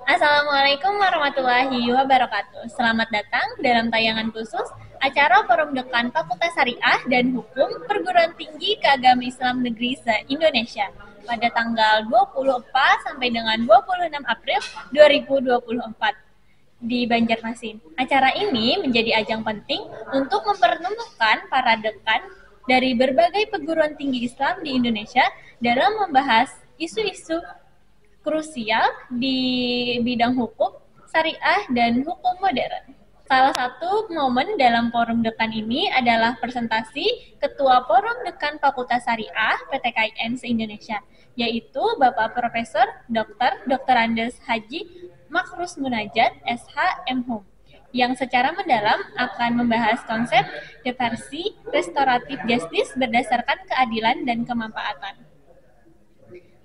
Assalamualaikum warahmatullahi wabarakatuh. Selamat datang dalam tayangan khusus acara Forum Dekan Fakultas Syariah dan Hukum Perguruan Tinggi Keagamaan Islam Negeri se-Indonesia pada tanggal 24 sampai dengan 26 April 2024 di Banjarmasin. Acara ini menjadi ajang penting untuk mempertemukan para dekan dari berbagai perguruan tinggi Islam di Indonesia dalam membahas isu-isu krusial di bidang hukum, syariah, dan hukum modern. Salah satu momen dalam forum dekan ini adalah presentasi Ketua Forum Dekan Fakultas Syariah PTKIN se-Indonesia, yaitu Bapak Profesor Dr. Andes Haji Makrus Munajat, SH MHum, yang secara mendalam akan membahas konsep diversi restoratif justice berdasarkan keadilan dan kemanfaatan.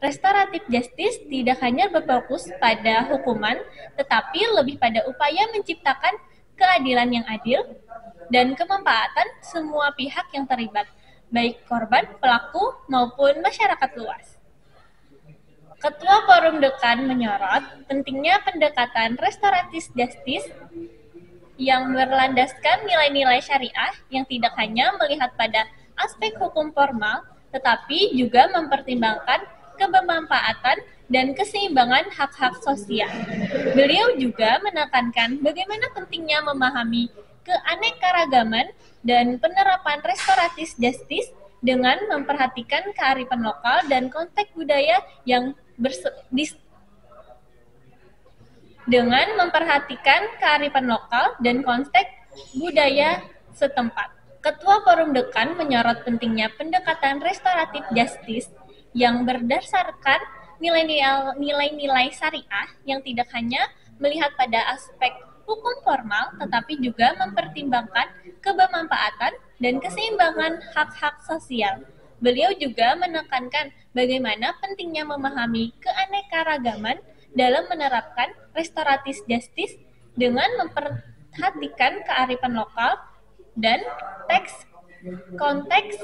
Restoratif justice tidak hanya berfokus pada hukuman, tetapi lebih pada upaya menciptakan keadilan yang adil dan kemanfaatan semua pihak yang terlibat, baik korban, pelaku, maupun masyarakat luas. Ketua Forum Dekan menyorot pentingnya pendekatan restoratif justice yang berlandaskan nilai-nilai syariah yang tidak hanya melihat pada aspek hukum formal, tetapi juga mempertimbangkan kebermanfaatan dan keseimbangan hak-hak sosial. Beliau juga menekankan bagaimana pentingnya memahami keanekaragaman dan penerapan restoratif justice dengan memperhatikan kearifan lokal dan konteks budaya yang dengan memperhatikan kearifan lokal dan konteks budaya setempat. Ketua Forum Dekan menyorot pentingnya pendekatan restoratif justice yang berdasarkan nilai-nilai syariah yang tidak hanya melihat pada aspek hukum formal, tetapi juga mempertimbangkan kebermanfaatan dan keseimbangan hak-hak sosial. Beliau juga menekankan bagaimana pentingnya memahami keanekaragaman dalam menerapkan restoratif justice dengan memperhatikan kearifan lokal dan konteks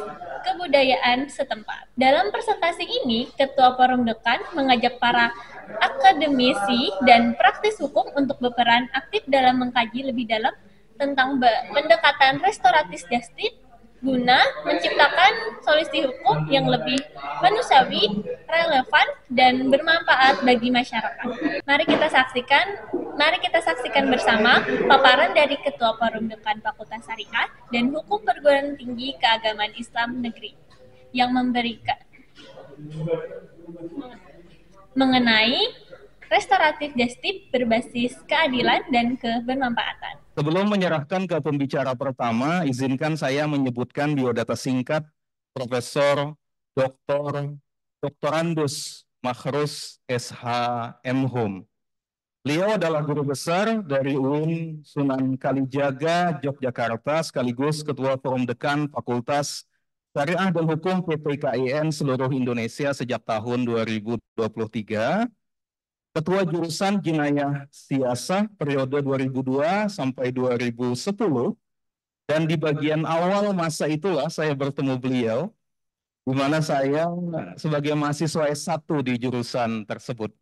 kebudayaan setempat. Dalam presentasi ini, Ketua Forum Dekan mengajak para akademisi dan praktis hukum untuk berperan aktif dalam mengkaji lebih dalam tentang pendekatan restoratif justice guna menciptakan solusi hukum yang lebih manusiawi, relevan, dan bermanfaat bagi masyarakat. Mari kita saksikan bersama paparan dari Ketua Forum Dekan Fakultas Syariah dan Hukum Perguruan Tinggi Keagamaan Islam Negeri yang memberikan mengenai restoratif justice berbasis keadilan dan kebermanfaatan. Sebelum menyerahkan ke pembicara pertama, izinkan saya menyebutkan biodata singkat Profesor Dr. Andes Makhrus SH MHum. Beliau adalah guru besar dari UIN Sunan Kalijaga, Yogyakarta, sekaligus Ketua Forum Dekan Fakultas Syariah dan Hukum PTKIN seluruh Indonesia sejak tahun 2023. Ketua Jurusan Jinayah Siasah periode 2002 sampai 2010, dan di bagian awal masa itulah saya bertemu beliau, di mana saya sebagai mahasiswa S1 di jurusan tersebut.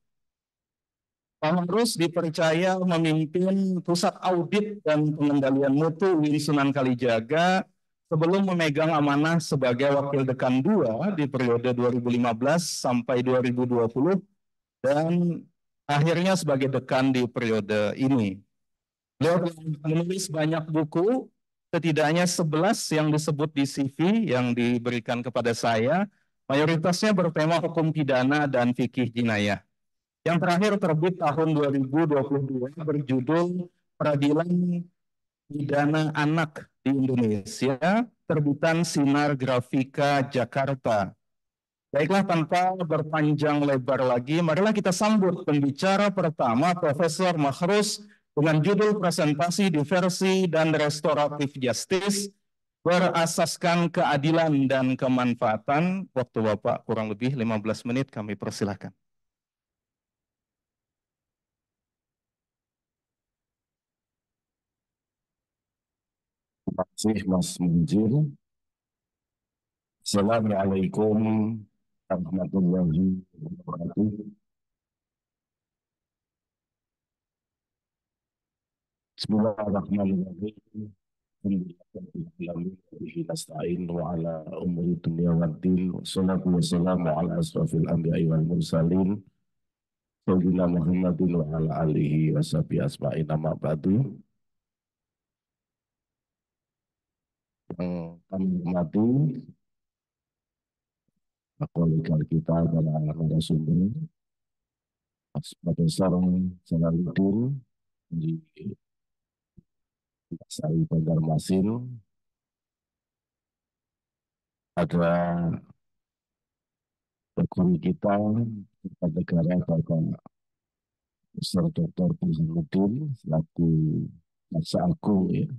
Pak Marus dipercaya memimpin Pusat Audit dan Pengendalian Mutu UIN Sunan Kalijaga sebelum memegang amanah sebagai Wakil Dekan 2 di periode 2015 sampai 2020, dan akhirnya sebagai dekan di periode ini. Beliau menulis banyak buku, setidaknya 11 yang disebut di CV yang diberikan kepada saya, mayoritasnya bertema hukum pidana dan fikih jinayah. Yang terakhir terbit tahun 2022 berjudul Peradilan Pidana Anak di Indonesia, terbitan Sinar Grafika Jakarta. Baiklah, tanpa berpanjang lebar lagi, marilah kita sambut pembicara pertama, Profesor Makhrus, dengan judul presentasi diversi dan restoratif justice berasaskan keadilan dan kemanfaatan. Waktu Bapak kurang lebih 15 menit, kami persilahkan. Terima kasih Mas Munjir. Assalamualaikum warahmatullahi wabarakatuh. Bismillahirrahmanirrahim. Alhamdulillahirabbil nasta'in wa ala umuri dunya waddin. Wassalatu wassalamu ala asrofil anbiya'i wal mursalin. Sayyidina Muhammadin wa ala alihi wa sahbihi asma'in amma ba'du. Yang kami hormati kolega kita para narasumber, Profesor Jalaluddin di Sari Banjarmasin, ada guru kita negara Bapak Profesor Dr. Burhanuddin selaku Jaksa Agung ya,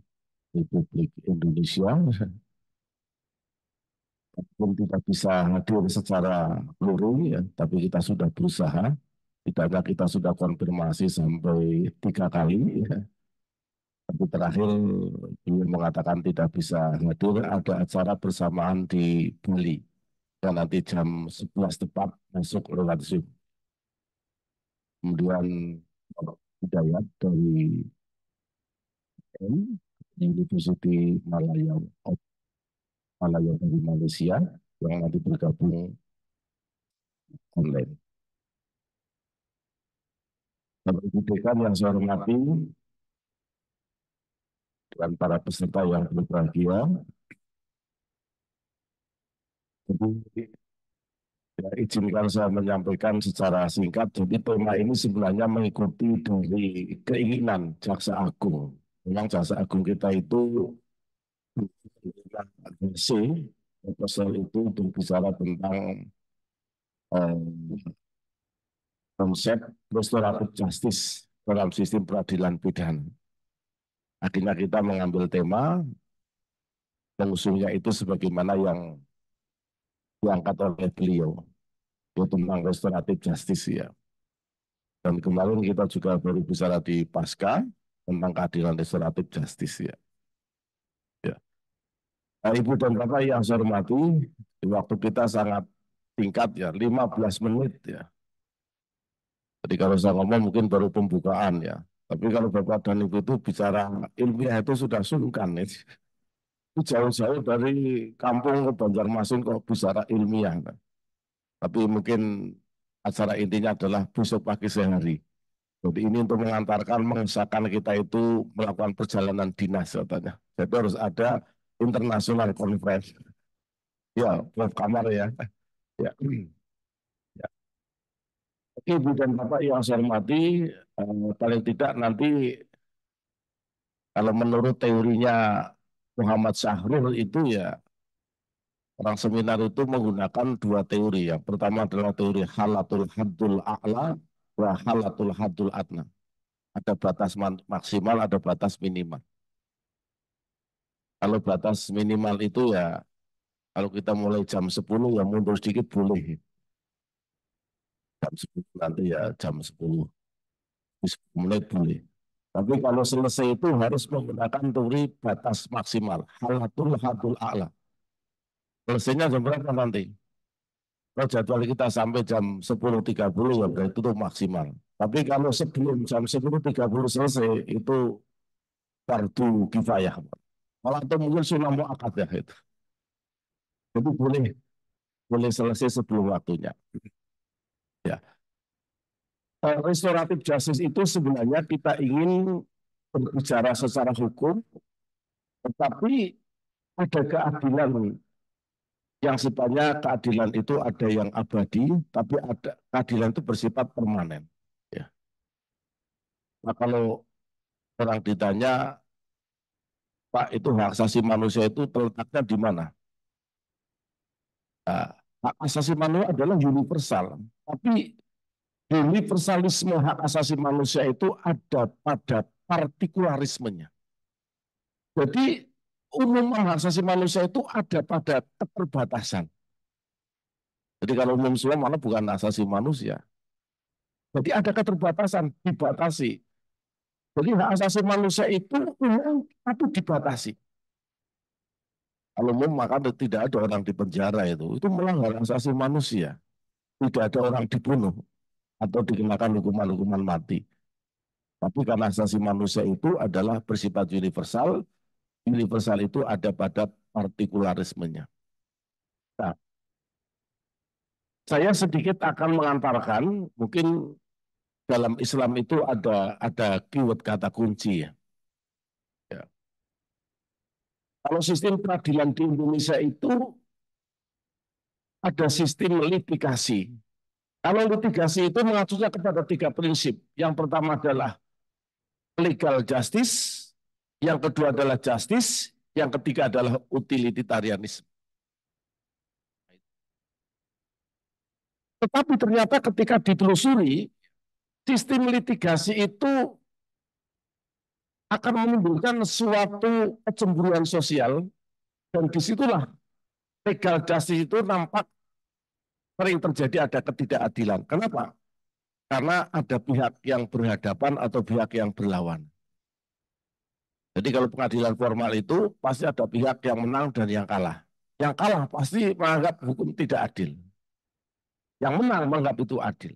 Republik Indonesia, pun tidak bisa hadir secara luring ya, tapi kita sudah berusaha. Tidaknya kita sudah konfirmasi sampai 3 kali ya. Tapi terakhir beliau mengatakan tidak bisa hadir, ada acara bersamaan di Bali yang nanti jam 11 tepat masuk lewat Zoom. Kemudian Hidayat dari University Malaya dari Malaysia yang nanti bergabung online. Bapak Ibu Dekan yang saya hormati dan para peserta yang berbahagia, jadi ya, izinkan saya menyampaikan secara singkat. Jadi tema ini sebenarnya mengikuti dari keinginan Jaksa Agung. Memang Jaksa Agung kita itu C, proposal itu berbicara tentang konsep restoratif justice dalam sistem peradilan pidana. Akhirnya kita mengambil tema pengusungnya itu sebagaimana yang diangkat oleh beliau, itu tentang restoratif justice ya. Dan kemarin kita juga baru bicara di Pasca tentang keadilan restoratif justice ya. Ya. Nah, Ibu dan Bapak yang saya hormati, waktu kita sangat singkat ya, 15 menit ya. Jadi kalau saya ngomong mungkin baru pembukaan ya. Tapi kalau Bapak dan Ibu itu bicara ilmiah itu sudah sungkan ya. Jauh-jauh dari kampung ke Banjarmasin kok bicara ilmiah. Kan? Tapi mungkin acara intinya adalah besok pagi sehari. Jadi ini untuk mengantarkan, mengesahkan kita itu melakukan perjalanan dinas katanya. Jadi harus ada international conference. Ya, Prof. Kamar ya. Ya. Ya. Oke, Ibu dan Bapak yang saya hormati, paling tidak nanti kalau menurut teorinya Muhammad Syahrul itu ya, orang seminar itu menggunakan 2 teori. Yang pertama adalah teori halatul haddul a'la wa halatul haddul adna. Ada batas maksimal, ada batas minimal. Kalau batas minimal itu ya, kalau kita mulai jam 10 ya mundur sedikit boleh. Jam 10 nanti ya jam 10. 10 menit boleh. Tapi kalau selesai itu harus menggunakan teori batas maksimal. Halatul haddul a'la. Selesainya jam berapa nanti? Kalau jadwal kita sampai jam 10.30 ya berarti itu maksimal. Tapi kalau sebelum jam 10.30 selesai itu fardu kifayah. Malah itu mungkin sunnah muakkad ya itu. Jadi boleh selesai sebelum waktunya. Ya. Restoratif justice itu sebenarnya kita ingin berbicara secara hukum, tetapi ada keadilan yang sifatnya keadilan itu ada yang abadi, tapi ada keadilan itu bersifat permanen. Ya. Nah kalau orang ditanya, Pak itu hak asasi manusia itu terletaknya di mana? Nah, hak asasi manusia adalah universal, tapi universalisme hak asasi manusia itu ada pada partikularismenya. Jadi umum hak asasi manusia itu ada pada keterbatasan. Jadi kalau umum semua malah bukan hak asasi manusia. Jadi ada keterbatasan, dibatasi. Jadi hak asasi manusia itu umum tapi dibatasi. Kalau umum maka tidak ada orang di penjara itu melanggar hak asasi manusia. Tidak ada orang dibunuh atau dikenakan hukuman-hukuman mati. Tapi karena asasi manusia itu adalah bersifat universal, universal itu ada pada partikularismenya. Nah, saya sedikit akan mengantarkan, mungkin dalam Islam itu ada keyword kata kunci ya. Ya. Kalau sistem peradilan di Indonesia itu ada sistem litigasi. Kalau litigasi itu mengacunya kepada 3 prinsip. Yang pertama adalah legal justice, yang kedua adalah justice, yang ketiga adalah utilitarianisme. Tetapi ternyata ketika ditelusuri, sistem litigasi itu akan menimbulkan suatu kecemburuan sosial, dan disitulah legal justice itu nampak sering terjadi ada ketidakadilan. Kenapa? Karena ada pihak yang berhadapan atau pihak yang berlawan. Jadi kalau pengadilan formal itu pasti ada pihak yang menang dan yang kalah. Yang kalah pasti menganggap hukum tidak adil. Yang menang menganggap itu adil.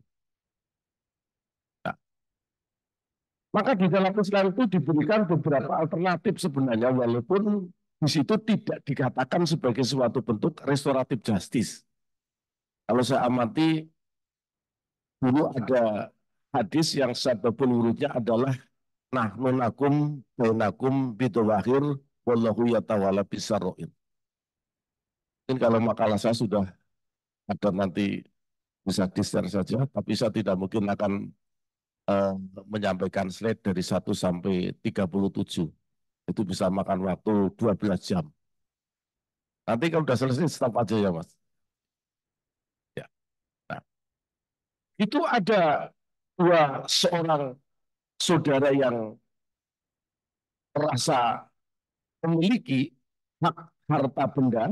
Nah, maka di dalam Islam itu diberikan beberapa alternatif sebenarnya, walaupun di situ tidak dikatakan sebagai suatu bentuk restoratif justice. Kalau saya amati, dulu ada hadis yang sababul wurudnya adalah nahnu nakum bainakum bitawahir wallahu yatawalla bisarroin. Mungkin kalau makalah saya sudah ada, nanti bisa di-share saja, tapi saya tidak mungkin akan menyampaikan slide dari 1 sampai 37. Itu bisa makan waktu 12 jam. Nanti kalau sudah selesai stop aja ya Mas. Ya. Nah, itu ada seorang saudara yang merasa memiliki hak harta benda,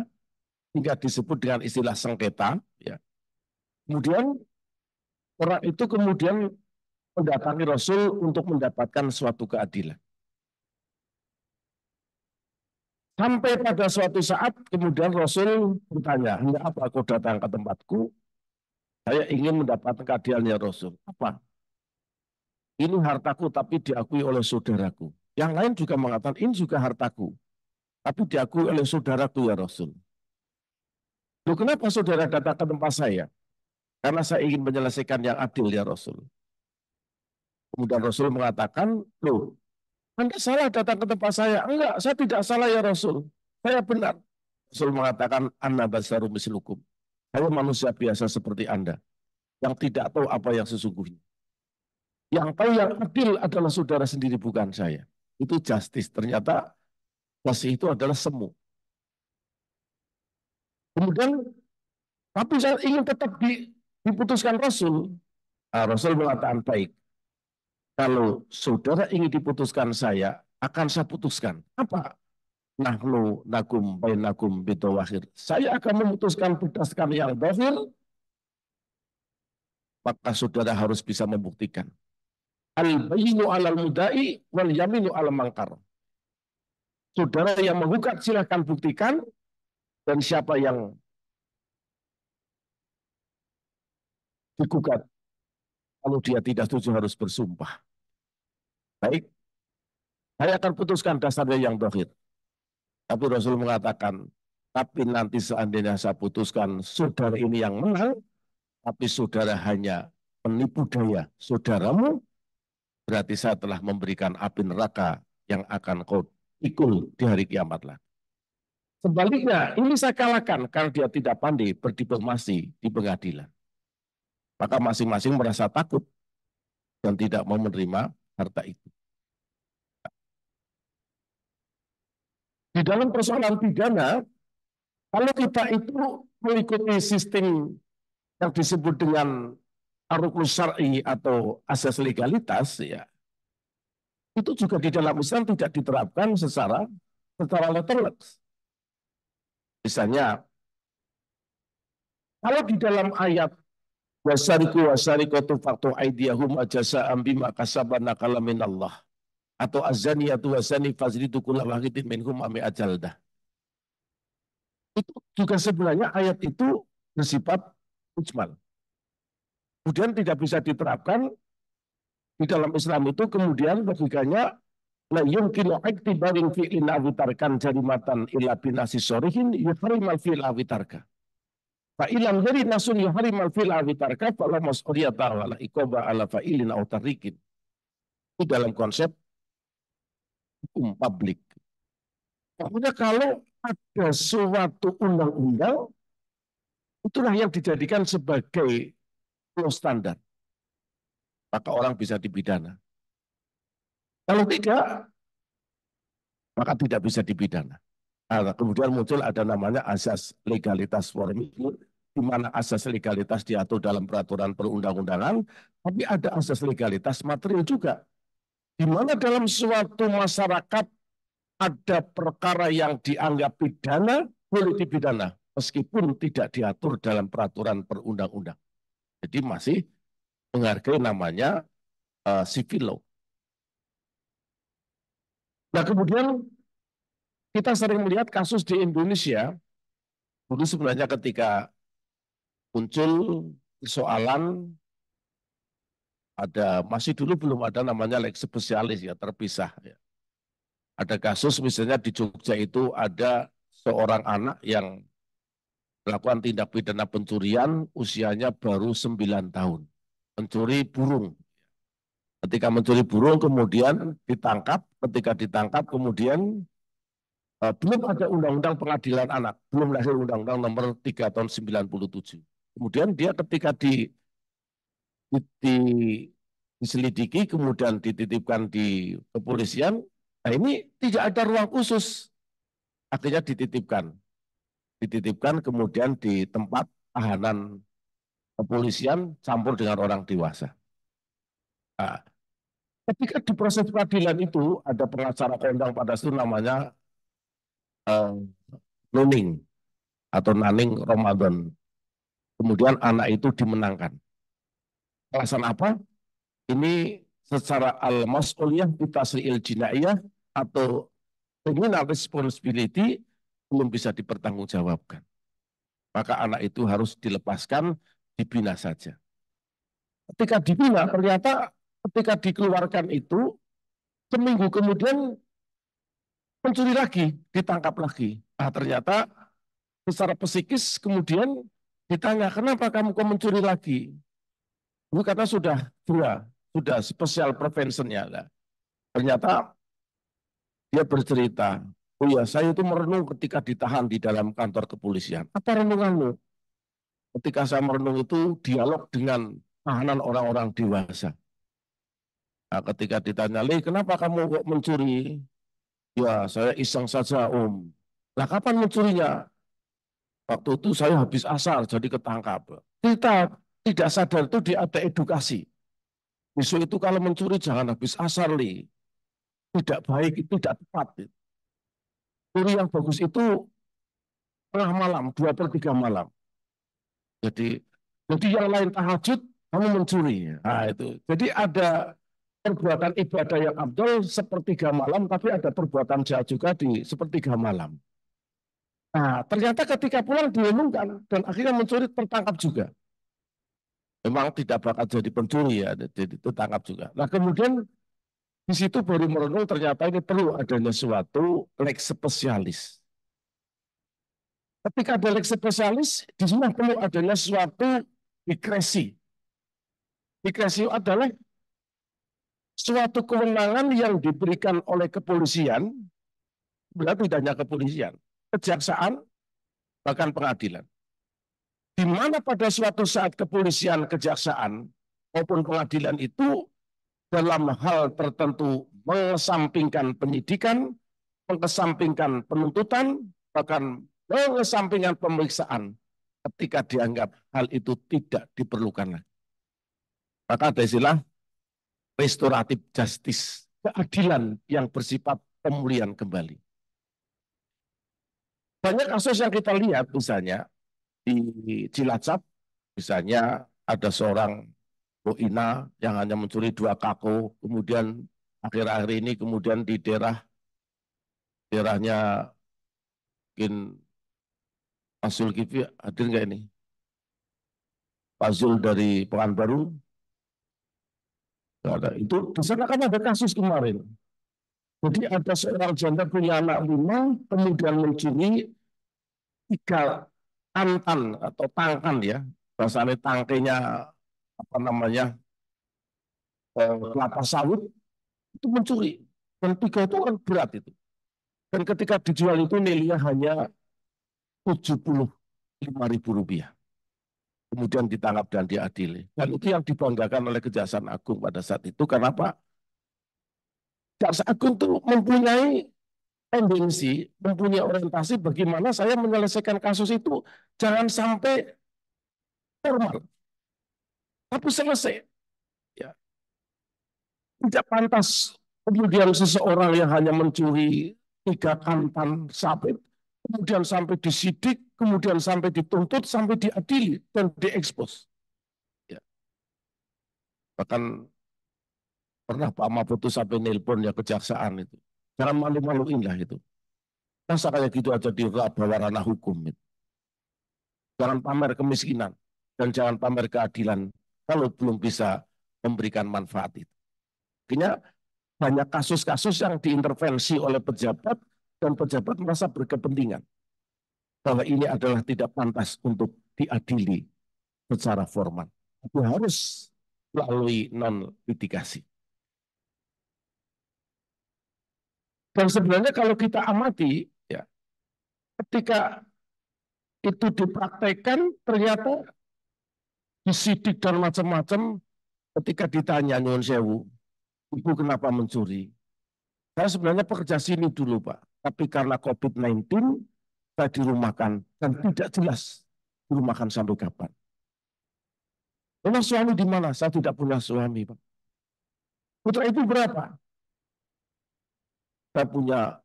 hingga disebut dengan istilah sengketa. Ya. Kemudian orang itu kemudian mendatangi Rasul untuk mendapatkan suatu keadilan. Sampai pada suatu saat kemudian Rasul bertanya, hendak apa kau datang ke tempatku? Saya ingin mendapatkan keadilan ya Rasul. Apa? Ini hartaku tapi diakui oleh saudaraku. Yang lain juga mengatakan ini juga hartaku, tapi diakui oleh saudaraku ya Rasul. Loh, kenapa saudara datang ke tempat saya? Karena saya ingin menyelesaikan yang adil ya Rasul. Kemudian Rasul mengatakan, loh, Anda salah datang ke tempat saya. Enggak, saya tidak salah ya Rasul. Saya benar. Rasul mengatakan, Anna basaru mislukum. Saya manusia biasa seperti Anda, yang tidak tahu apa yang sesungguhnya. Yang tahu yang adil adalah saudara sendiri, bukan saya. Itu justice. Ternyata justice itu adalah semu. Kemudian, tapi saya ingin tetap diputuskan Rasul. Nah, Rasul mengatakan, baik. Kalau saudara ingin diputuskan saya, akan saya putuskan. Apa? Nahnu nakum bainakum bitawahir. Saya akan memutuskan berdasarkan yang zahir, maka saudara harus bisa membuktikan. Al-bayyinu alal mudai wal yaminu alal mangkar. Saudara yang menggugat silakan buktikan, dan siapa yang digugat, kalau dia tidak setuju harus bersumpah. Baik, saya akan putuskan dasarnya yang zahir. Tapi Rasul mengatakan, tapi nanti seandainya saya putuskan saudara ini yang menang, tapi saudara hanya menipu daya saudaramu, berarti saya telah memberikan api neraka yang akan kau pikul di hari kiamat. Sebaliknya, ini saya kalahkan karena dia tidak pandai berdiplomasi di pengadilan. Maka masing-masing merasa takut dan tidak mau menerima harta itu. Di dalam persoalan pidana, kalau kita itu mengikuti sistem yang disebut dengan ar-rukun syar'i atau asas legalitas, ya, itu juga di dalam Islam tidak diterapkan secara letterless. Misalnya, kalau di dalam ayat wasariku wasarikotu faktu aidiyahum ajaza'am bima kasabana kalamin Allah, atau azaniyatu wazani fazridu kulla wahidin minhum ami ajaldah, itu juga sebenarnya ayat itu bersifat mujmal. Kemudian tidak bisa diterapkan Di dalam Islam itu kemudian logikanya la yumkinu iktibarin fi'lin awitarkan jarimatan illa binasi sorihin yuharimal fi'l awitarka. Fa ilam dari nasun yuharimal fi'l awitarka fala mas'uliyata wala iqoba ala fa'ilin autarikin. Itu dalam konsep hukum publik. Pokoknya kalau ada suatu undang-undang, itulah yang dijadikan sebagai law standar. Maka orang bisa dipidana. Kalau tidak, maka tidak bisa dipidana. Nah, kemudian muncul ada namanya asas legalitas formil, di mana asas legalitas diatur dalam peraturan perundang-undangan, tapi ada asas legalitas material juga, di mana dalam suatu masyarakat ada perkara yang dianggap pidana, boleh dipidana, meskipun tidak diatur dalam peraturan perundang-undang. Jadi masih menghargai namanya civil law. Nah, kemudian kita sering melihat kasus di Indonesia, dulu sebenarnya ketika muncul persoalan, masih dulu belum ada namanya lex spesialis ya, terpisah ya. Ada kasus misalnya di Jogja itu ada seorang anak yang melakukan tindak pidana pencurian, usianya baru 9 tahun. Mencuri burung. Ketika mencuri burung kemudian ditangkap, ketika ditangkap kemudian belum ada undang-undang pengadilan anak, belum lahir undang-undang nomor 3 tahun 97. Kemudian dia ketika diselidiki, kemudian dititipkan di kepolisian, nah ini tidak ada ruang khusus. Akhirnya dititipkan kemudian di tempat tahanan kepolisian campur dengan orang dewasa. Nah, ketika di proses peradilan itu ada pengacara kondang pada itu namanya Nuning atau Naning Ramadan. Kemudian anak itu dimenangkan. Alasan apa? Ini secara al-mas'uliyah bitasri'il jinaiyah atau criminal responsibility belum bisa dipertanggungjawabkan. Maka anak itu harus dilepaskan, dibina saja. Ketika dibina, ternyata ketika dikeluarkan itu, seminggu kemudian mencuri lagi, ditangkap lagi. Nah, ternyata secara psikis kemudian ditanya, kenapa kamu kok mencuri lagi? Itu kata sudah special prevention-nya. Nah, ternyata dia bercerita, oh ya saya itu merenung ketika ditahan di dalam kantor kepolisian. Apa renunganmu? Ketika saya merenung itu dialog dengan tahanan orang-orang dewasa. Nah, ketika ditanya, kenapa kamu kok mencuri? Ya, saya iseng saja, Om. Lah, kapan mencurinya? Waktu itu saya habis asar, jadi ketangkap. Kita tidak sadar itu dia ada edukasi. Besok itu kalau mencuri jangan habis asar, Li. Tidak baik, itu tidak tepat. Curi yang bagus itu tengah malam, 2/3 malam. Jadi yang lain tahajud, kamu mencuri. Nah, itu. Jadi ada perbuatan ibadah yang abdul sepertiga malam, tapi ada perbuatan jahat juga di sepertiga malam. Nah, ternyata ketika pulang diumumkan dan akhirnya mencuri tertangkap juga. Memang tidak bakal jadi pencuri ya, jadi tertangkap juga. Nah, kemudian di situ baru merenung ternyata ini perlu adanya suatu lex spesialis. Ketika ada lex spesialis, di sini perlu adanya suatu dikresi. Dikresi adalah suatu kewenangan yang diberikan oleh kepolisian, berarti tidak hanya kepolisian, kejaksaan, bahkan pengadilan. Di mana pada suatu saat kepolisian, kejaksaan, maupun pengadilan itu dalam hal tertentu mengesampingkan penyidikan, mengesampingkan penuntutan, bahkan mengesampingkan pemeriksaan ketika dianggap hal itu tidak diperlukan. Maka ada istilah restoratif justice, keadilan yang bersifat pemulihan kembali. Banyak kasus yang kita lihat misalnya di Cilacap, misalnya ada seorang Bu Ina yang hanya mencuri 2 kako, kemudian akhir-akhir ini kemudian di daerahnya mungkin Pak Zulkifli hadir nggak ini? Pak Zul dari Pekanbaru, Nggak ada. Itu di sana kan ada kasus kemarin. Jadi ada seorang janda punya anak 5, kemudian mencuri 3 tantan atau tangkan ya, bahasanya tangkainya apa namanya kelapa sawit itu mencuri. Dan 3 itu kan berat itu. Dan ketika dijual itu nilainya hanya Rp75.000. Kemudian ditangkap dan diadili. Dan itu yang dibanggakan oleh Kejaksaan Agung pada saat itu. Kenapa? Jaksa Agung itu mempunyai tendensi, mempunyai orientasi bagaimana saya menyelesaikan kasus itu jangan sampai formal, tapi selesai. Ya. Tidak pantas kemudian seseorang yang hanya mencuri 3 kantan sapi, kemudian sampai disidik, kemudian sampai dituntut, sampai diadili dan diekspos. Ya. Bahkan pernah Pak Mahfud itu sampai nelpon ya kejaksaan itu. Jangan malu-maluin lah itu. Masa kayak gitu aja di bawah ranah hukum. Itu. Jangan pamer kemiskinan dan jangan pamer keadilan kalau belum bisa memberikan manfaat itu. Artinya banyak kasus-kasus yang diintervensi oleh pejabat dan pejabat merasa berkepentingan bahwa ini adalah tidak pantas untuk diadili secara formal. Itu harus melalui non-litigasi. Dan sebenarnya kalau kita amati, ya, ketika itu dipraktekkan, ternyata disidik dan macam-macam, ketika ditanya nyuwun sewu, ibu kenapa mencuri? Saya sebenarnya pekerja sini dulu, Pak. Tapi karena COVID-19, saya dirumahkan dan tidak jelas dirumahkan sampai kapan. Memang suami di mana? Saya tidak punya suami, Pak. Putra ibu berapa? Saya punya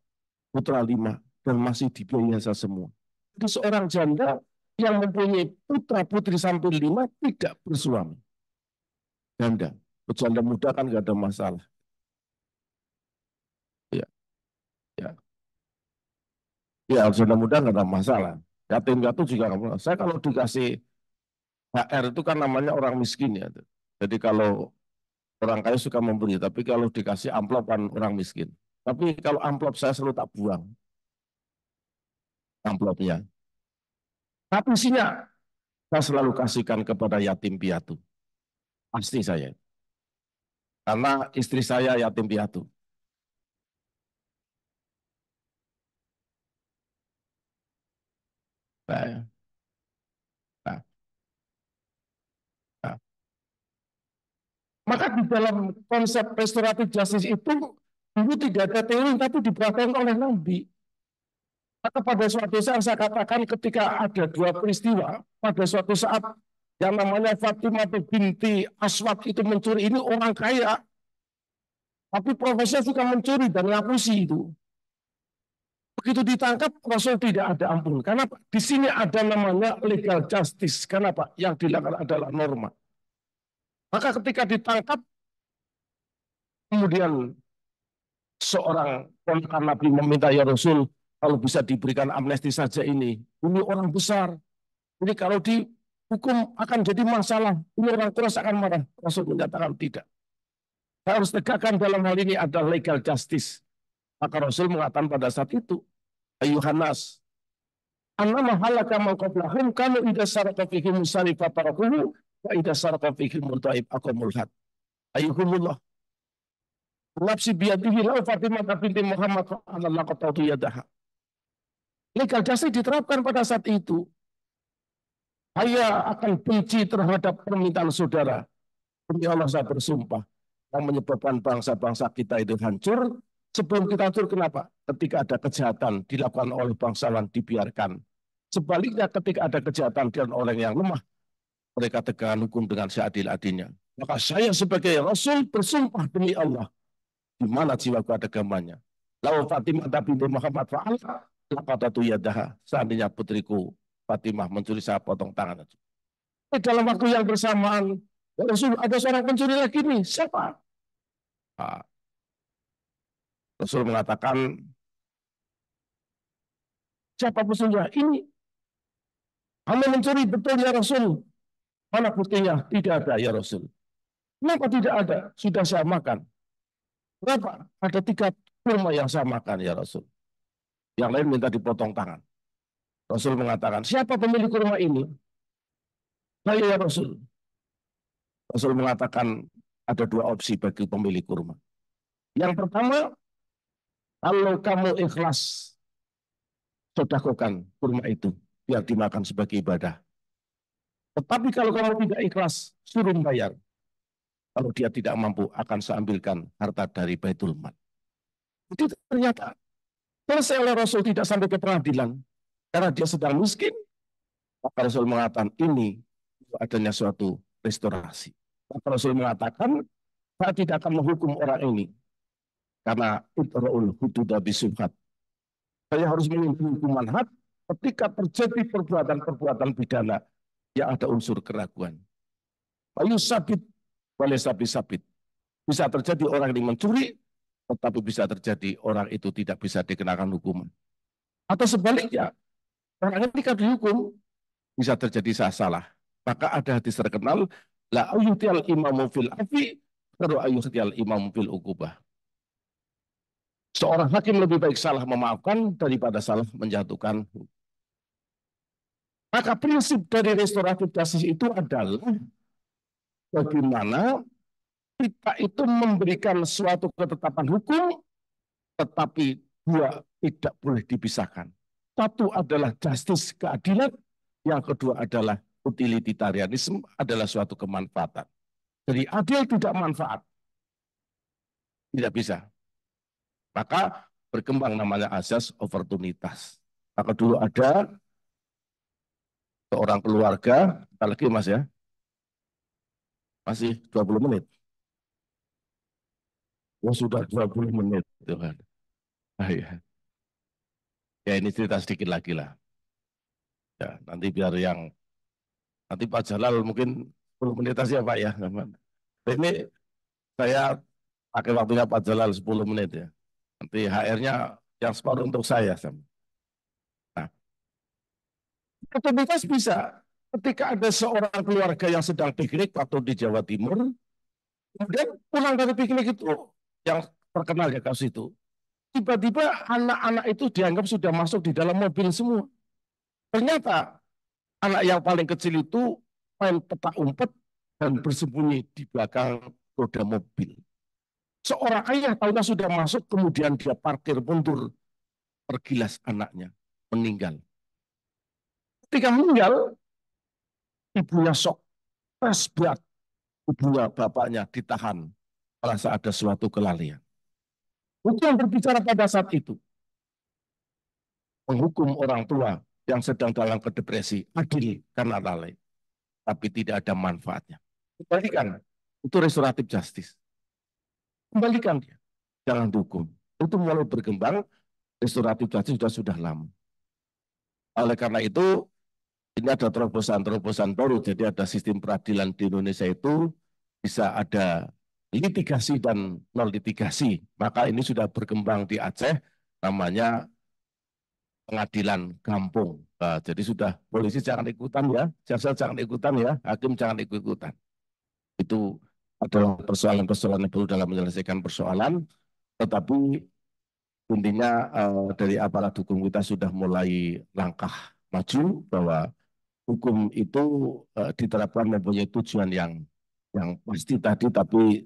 putra 5 dan masih dibiayai semua. Jadi seorang janda yang mempunyai putra putri sampai 5 tidak bersuami. Janda. Janda muda kan nggak ada masalah. Ya, ya. Ya, janda muda nggak ada masalah. Yatim piatu juga nggak masalah. Saya kalau dikasih HR itu kan namanya orang miskin ya. Jadi kalau orang kaya suka memberi, tapi kalau dikasih amplop kan orang miskin. Tapi kalau amplop saya selalu tak buang amplopnya. Tapi isinya saya selalu kasihkan kepada yatim piatu. Pasti saya. Karena istri saya yatim piatu. Nah, nah, nah. Maka di dalam konsep restoratif justice itu dulu tidak ada teori tapi dipraktikkan oleh Nabi. Maka pada suatu saat saya katakan ketika ada 2 peristiwa, pada suatu saat yang namanya Fatimah binti Aswad itu mencuri, ini orang kaya, tapi profesinya suka mencuri dan ngapusi itu. Begitu ditangkap, Rasul tidak ada ampun. Karena di sini ada namanya legal justice. Kenapa? Yang dilakukan adalah norma. Maka ketika ditangkap, kemudian seorang ponakan Nabi meminta, ya Rasul, kalau bisa diberikan amnesti saja ini. Ini orang besar. Ini kalau dihukum akan jadi masalah. Ini orang keras akan marah. Rasul menyatakan tidak. Saya harus tegakkan dalam hal ini ada legal justice. Maka Rasul mengatakan pada saat itu, Ayuhanas, annama halaka man qablahum kanu idza sarqa fihim musarifa tarakuhu wa idza sarqa fihim mutaib aqamul had. Ayuhumullah. Nafsi biyadihi lau Fatimah binti Muhammad fa'ala laqatatu yadaha. Legal justice diterapkan pada saat itu. Saya akan benci terhadap permintaan saudara. Demi Allah saya bersumpah. Yang menyebabkan bangsa-bangsa kita itu hancur. Sebelum kita hancur, kenapa? Ketika ada kejahatan dilakukan oleh bangsa lain dibiarkan. Sebaliknya ketika ada kejahatan dilakukan oleh yang lemah, mereka tegakkan hukum dengan seadil-adilnya. Maka saya sebagai Rasul bersumpah demi Allah. Di mana jiwaku ada gambarnya. Lau Fatimah binti Muhammad fa'ala laqatatu yadaha. Seandainya putriku Fatimah mencuri, saya potong tangan. Dalam waktu yang bersamaan, Rasul ada seorang pencuri lagi nih. Siapa? Nah, Rasul mengatakan, siapa pencurinya? Ini. Kamu mencuri betul ya Rasul. Mana buktinya? Tidak ada ya Rasul. Kenapa tidak ada? Sudah saya makan. Kenapa? Ada 3 kurma yang saya makan ya Rasul. Yang lain minta dipotong tangan. Rasul mengatakan, siapa pemilik kurma ini? Saya ya Rasul. Rasul mengatakan ada 2 opsi bagi pemilik kurma. Yang pertama, kalau kamu ikhlas, sedekahkan kurma itu biar dimakan sebagai ibadah. Tetapi kalau kamu tidak ikhlas, suruh bayar. Kalau dia tidak mampu, akan saya ambilkan harta dari Baitul Mal. Jadi ternyata selesai oleh Rasul tidak sampai ke pengadilan karena dia sedang miskin. Maka Rasul mengatakan ini adanya suatu restorasi. Maka Rasul mengatakan saya tidak akan menghukum orang ini karena idra'ul hududa bisubhat. Saya harus mengambil hukuman had ketika terjadi perbuatan-perbuatan pidana yang ada unsur keraguan. Ayu sabit, boleh sabit. Bisa terjadi orang ini mencuri, tetapi bisa terjadi orang itu tidak bisa dikenakan hukuman. Atau sebaliknya, orang ini kan dihukum, bisa terjadi salah. Maka ada hadis terkenal, la ayyutial imamu fil afi, baru ayyutial imamu fil ukubah. Seorang hakim lebih baik salah memaafkan daripada salah menjatuhkan. Maka prinsip dari restoratif justice itu adalah bagaimana kita itu memberikan suatu ketetapan hukum, tetapi 2 tidak boleh dipisahkan. Satu adalah justice, keadilan. Yang kedua adalah utilitarianisme, adalah suatu kemanfaatan. Jadi adil tidak manfaat. Tidak bisa. Maka berkembang namanya asas oportunitas. Maka dulu ada seorang keluarga, lagi Mas ya, masih 20 menit. Oh sudah 20 menit. Tuhan. Ah, ya. Ya ini cerita sedikit lagi lah. Ya, nanti biar yang, nanti Pak Jalal mungkin 10 menit aja Pak ya. Ini saya pakai waktunya Pak Jalal 10 menit ya. Nanti HR-nya yang separuh untuk saya. Nah, otomatis bisa. Ketika ada seorang keluarga yang sedang piknik waktu di Jawa Timur, kemudian pulang dari piknik itu, yang terkenal ya kasus itu, tiba-tiba anak-anak itu dianggap sudah masuk di dalam mobil semua. Ternyata anak yang paling kecil itu main petak umpet dan bersembunyi di belakang roda mobil. Seorang ayah tahunya sudah masuk, kemudian dia parkir mundur, pergilas anaknya, meninggal. Ketika meninggal, ibunya shock, stres berat. Ibunya, bapaknya ditahan, merasa ada suatu kelalaian. Hukum berbicara pada saat itu, menghukum orang tua yang sedang dalam kedepresi, adil karena lalai, tapi tidak ada manfaatnya. Kembalikan, itu restoratif justice. Kembalikan dia, jangan dukung. Itu mulai berkembang, restoratif justice sudah lama. Oleh karena itu, ini ada terobosan-terobosan baru. Jadi ada sistem peradilan di Indonesia itu bisa ada litigasi dan non litigasi. Maka ini sudah berkembang di Aceh, namanya pengadilan kampung. Nah, jadi sudah polisi jangan ikutan ya, jaksa jangan ikutan ya, hakim jangan ikut-ikutan. Itu adalah persoalan-persoalan yang baru dalam menyelesaikan persoalan, tetapi intinya dari aparat hukum kita sudah mulai langkah maju bahwa hukum itu diterapkan mempunyai tujuan yang pasti tadi, tapi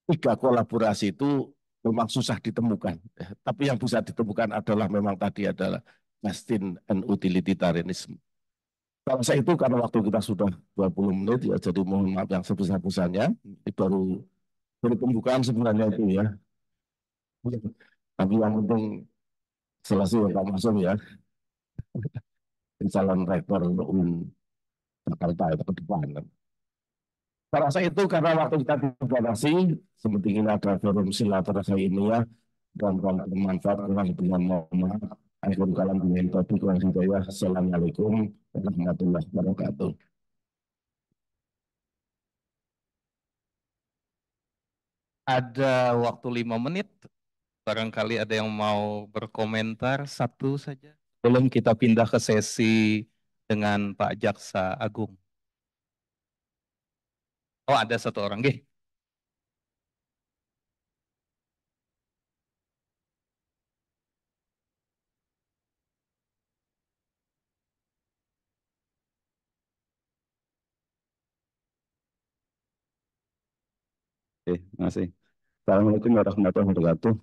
3 kolaborasi itu memang susah ditemukan. Tapi yang bisa ditemukan adalah memang tadi adalah justice and utilitarianism. Kalau saya itu karena waktu kita sudah 20 menit ya, jadi mohon maaf yang sebesar-besarnya. Ini baru pembukaan sebenarnya itu ya. Tapi yang penting selesai ya Pak Masum ya, calon rektor untuk Jakarta itu ke depan. Saya rasa itu karena waktu kita dibatasi, seperti ini ada forum silaturahmi ini ya, dan bermanfaat dengan mohon maaf. Akhirul kalam billahi taufiq wal hidayah. Assalamualaikum warahmatullahi wabarakatuh. Ada waktu 5 menit. Barangkali ada yang mau berkomentar satu saja. Belum kita pindah ke sesi dengan Pak Jaksa Agung. Oh, ada satu orang. Gih, Terima kasih. Assalamualaikum warahmatullahi wabarakatuh.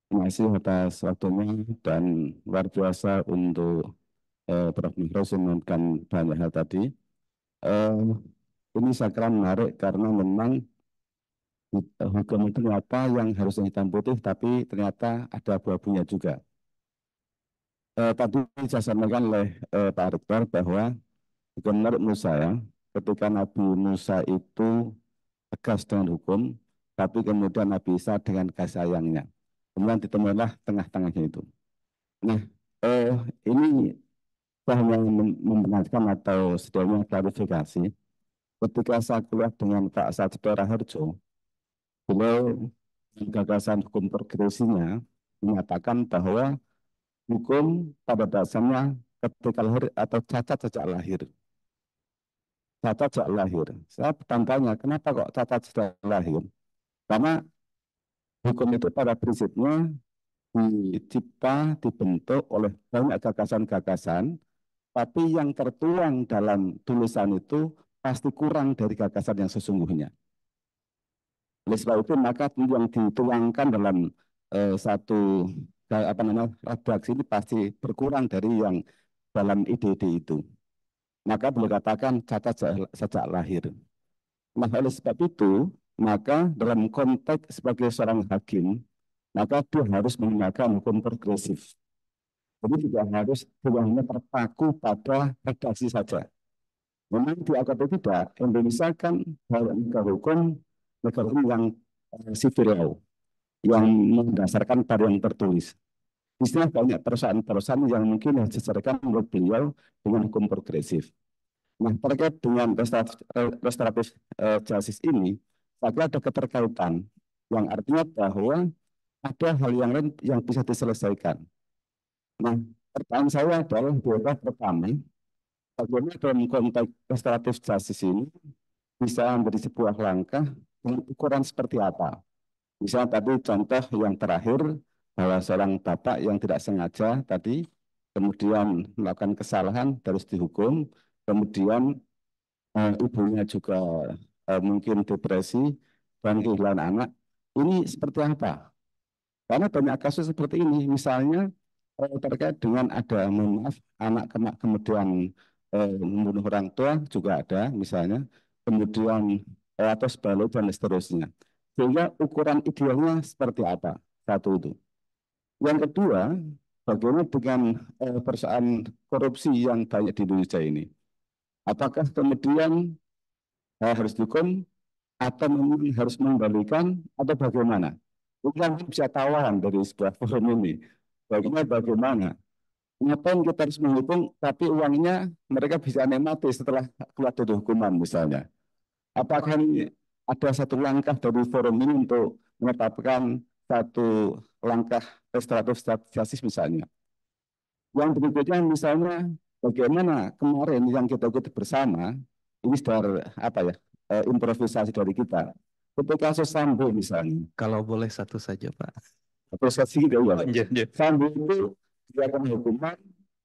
Terima kasih atas waktunya dan luar biasa untuk Prof. Mikros yang memberikan banyak hal tadi. Eh, ini saya kira menarik karena memang hukum itu apa yang harusnya hitam putih, tapi ternyata ada abu-abunya juga. Tadi saya sampaikan oleh Pak Rektor bahwa menurut Musa ya, ketika Nabi Musa itu tegas dengan hukum, tapi kemudian Nabi Isa dengan kasih sayangnya. Kemudian ditemukanlah tengah-tengahnya itu. Nah, eh, ini saya hanya membenarkan atau setidaknya klarifikasi. Ketika saya kuliah dengan Pak Satrio Raharjo, beliau gagasan hukum progresinya menyatakan bahwa hukum pada dasarnya ketika lahir atau cacat sejak lahir. Cacat sejak lahir. Saya bertanya, kenapa kok cacat sejak lahir? Karena hukum itu pada prinsipnya dicipta, dibentuk oleh banyak gagasan-gagasan, tapi yang tertuang dalam tulisan itu pasti kurang dari gagasan yang sesungguhnya. Oleh sebab itu maka yang dituangkan dalam satu redaksi ini pasti berkurang dari yang dalam ide-ide itu. Maka boleh katakan cacat sejak lahir. Nah, oleh sebab itu, maka dalam konteks sebagai seorang hakim, maka dia harus menggunakan hukum progresif. Jadi tidak hanya terpaku pada redaksi saja. Memang diakui atau tidak, Indonesia kan negara hukum yang sivil, yang mendasarkan pada yang tertulis. Istilah banyak perusahaan-perusahaan yang mungkin disesuaikan menurut beliau dengan hukum progresif. Nah, terkait dengan restoratif justice ini, saya kira ada keterkaitan, yang artinya bahwa ada hal yang lain yang bisa diselesaikan. Nah, pertanyaan saya adalah pertama, bagaimana dalam konteks restoratif justice ini bisa menjadi sebuah langkah dengan ukuran seperti apa? Misalnya tadi contoh yang terakhir, bahwa seorang bapak yang tidak sengaja tadi, kemudian melakukan kesalahan, harus dihukum, kemudian ibunya juga mungkin depresi, dan kehilangan anak. Ini seperti apa? Karena banyak kasus seperti ini, misalnya terkait dengan ada, mohon maaf, anak kemudian membunuh orang tua juga ada, misalnya, kemudian atau sebaliknya dan seterusnya. Sehingga ukuran idealnya seperti apa? Satu itu. Yang kedua, bagaimana dengan persoalan korupsi yang banyak di Indonesia ini? Apakah kemudian harus dihukum atau memang harus mengembalikan atau bagaimana? Bukan bisa tawaran dari sebuah forum ini. Bagaimana? Ngapain kita harus menghukum, tapi uangnya mereka bisa nikmati setelah keluar dari hukuman misalnya. Apakah ini ada satu langkah dari forum ini untuk menetapkan satu langkah restoratif justice misalnya? Yang berikutnya misalnya bagaimana kemarin yang kita ikuti bersama, ini dari apa ya, improvisasi dari kita. Ketika kasus Sambo misalnya, Kalau boleh satu saja, Pak. prosesi gitu ya. Oh, iya, iya. Sambo itu dia kena hukuman,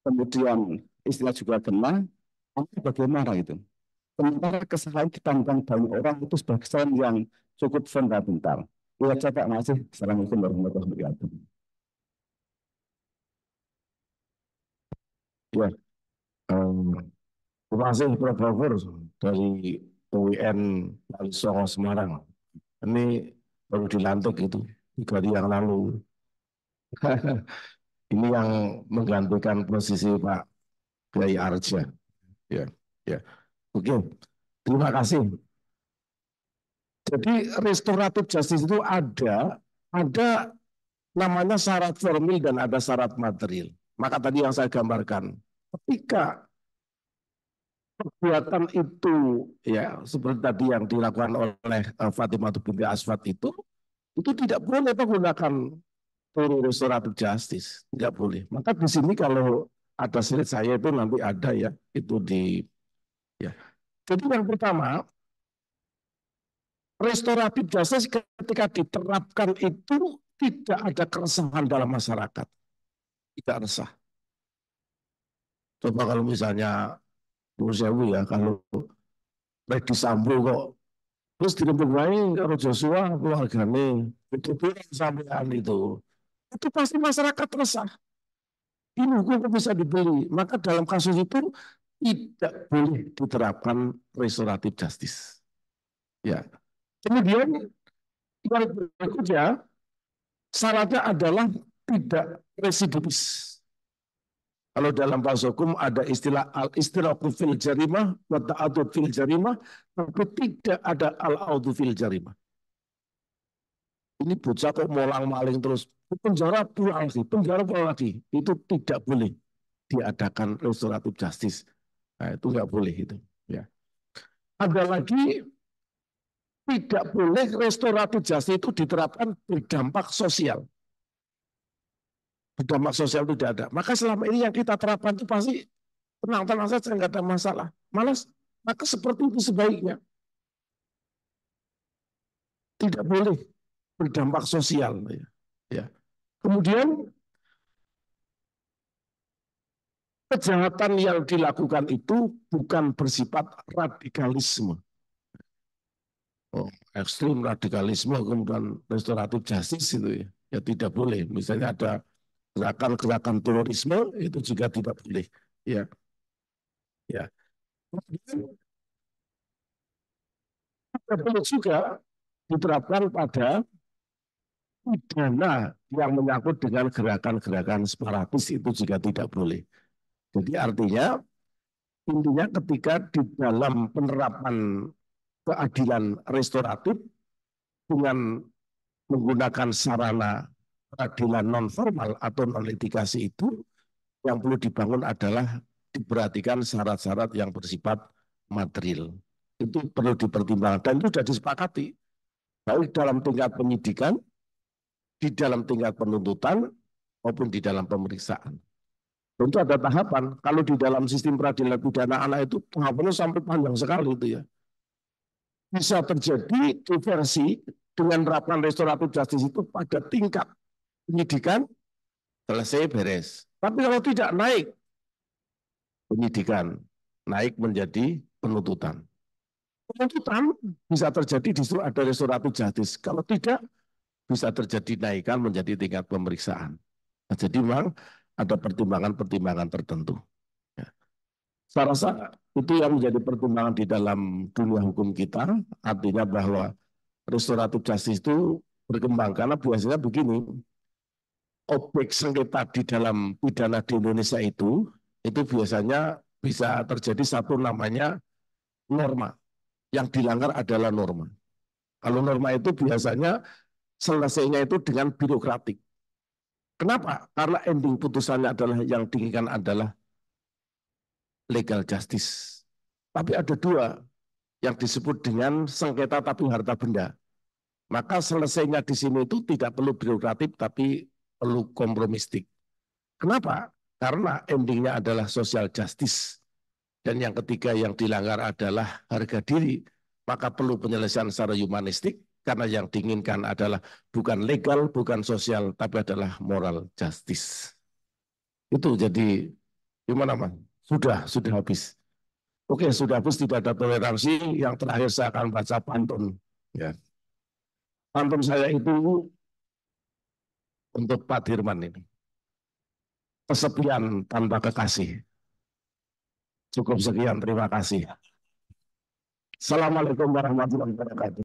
kemudian istilah juga kena, tapi bagaimana itu? Sementara kesalahan ditanggung banyak orang itu sebuah kesalahan yang cukup fundamental. Ya, coba masih. Assalamualaikum warahmatullahi wabarakatuh. Ya, terima kasih Prof. Gafur dari UIN Wali Songo Semarang. Ini baru dilantik itu 3 hari yang lalu. Ini yang menggantikan posisi Pak Kiai Arja. Ya, ya. Oke, terima kasih. Jadi restoratif justice itu ada namanya syarat formil dan ada syarat material. Maka tadi yang saya gambarkan, ketika perbuatan itu ya seperti tadi yang dilakukan oleh Fatimah binti Aswad itu tidak boleh menggunakan teori restoratif justice, tidak boleh. Maka di sini kalau ada slide saya itu nanti ada ya itu di ya. Jadi yang pertama restoratif justice ketika diterapkan itu tidak ada keresahan dalam masyarakat, tidak resah. Coba kalau misalnya Sewu ya kalau Reddy Sambo kok Terus dirembuk wae karo Joshua keluargane, itu sampean itu. Itu pasti masyarakat resah. Ini hukum bisa dibeli. Maka dalam kasus itu tidak boleh diterapkan restoratif justice. Ya. Kemudian yang berikutnya syaratnya adalah tidak residivis. Kalau dalam bahasa hukum ada istilah al-istiraku fil jarimah wa ta'adud fil jarimah, tapi tidak ada al-audu fil jarimah. Ini bocah kok molang-maling terus penjara pulang lagi, penjara pulang lagi. Itu tidak boleh diadakan restoratif justice. Nah, itu nggak boleh itu. Ya. Ada lagi tidak boleh restoratif justice itu diterapkan berdampak sosial. Berdampak sosial tidak ada. Maka selama ini yang kita terapkan itu pasti tenang-tenang saja, nggak ada masalah. Malas, maka seperti itu sebaiknya. Tidak boleh berdampak sosial. Ya. Kemudian kejahatan yang dilakukan itu bukan bersifat radikalisme. Oh, ekstrim radikalisme kemudian restoratif justice itu ya. Ya tidak boleh. Misalnya ada gerakan-gerakan terorisme itu juga tidak boleh. Ya. Ya. Tidak boleh juga diterapkan pada pidana yang menyangkut dengan gerakan-gerakan separatis itu juga tidak boleh. Jadi artinya intinya ketika di dalam penerapan keadilan restoratif dengan menggunakan sarana peradilan non formal atau non litigasi itu yang perlu dibangun adalah diperhatikan syarat-syarat yang bersifat material. Itu perlu dipertimbangkan dan itu sudah disepakati baik dalam tingkat penyidikan, di dalam tingkat penuntutan maupun di dalam pemeriksaan. Tentu ada tahapan. Kalau di dalam sistem peradilan pidana anak itu tahapannya sampai panjang sekali itu ya. Bisa terjadi diversi dengan menerapkan restoratif justice itu pada tingkat penyidikan selesai beres. Tapi kalau tidak naik penyidikan, naik menjadi penuntutan. Penuntutan bisa terjadi justru ada restoratif justice. Kalau tidak, bisa terjadi naikkan menjadi tingkat pemeriksaan. Nah, jadi memang ada pertimbangan-pertimbangan tertentu. Ya. Saya rasa itu yang menjadi pertimbangan di dalam dunia hukum kita, artinya bahwa restoratif justice itu berkembang karena biasanya begini, objek sengketa di dalam pidana di Indonesia itu biasanya bisa terjadi satu namanya norma. Yang dilanggar adalah norma. Kalau norma itu biasanya selesainya itu dengan birokratik. Kenapa? Karena ending putusannya adalah yang diinginkan adalah legal justice. Tapi ada dua yang disebut dengan sengketa tapi harta benda. Maka selesainya di sini itu tidak perlu birokratik tapi perlu kompromistik. Kenapa? Karena endingnya adalah social justice. Dan yang ketiga yang dilanggar adalah harga diri. Maka perlu penyelesaian secara humanistik karena yang diinginkan adalah bukan legal, bukan sosial, tapi adalah moral justice. Itu jadi gimana, Mas? Sudah habis. Oke, sudah habis, tidak ada toleransi. Yang terakhir saya akan baca pantun. Ya. Pantun saya itu untuk Pak Dirman ini. Kesepian tanpa kekasih. Cukup sekian, terima kasih. Assalamualaikum warahmatullahi wabarakatuh.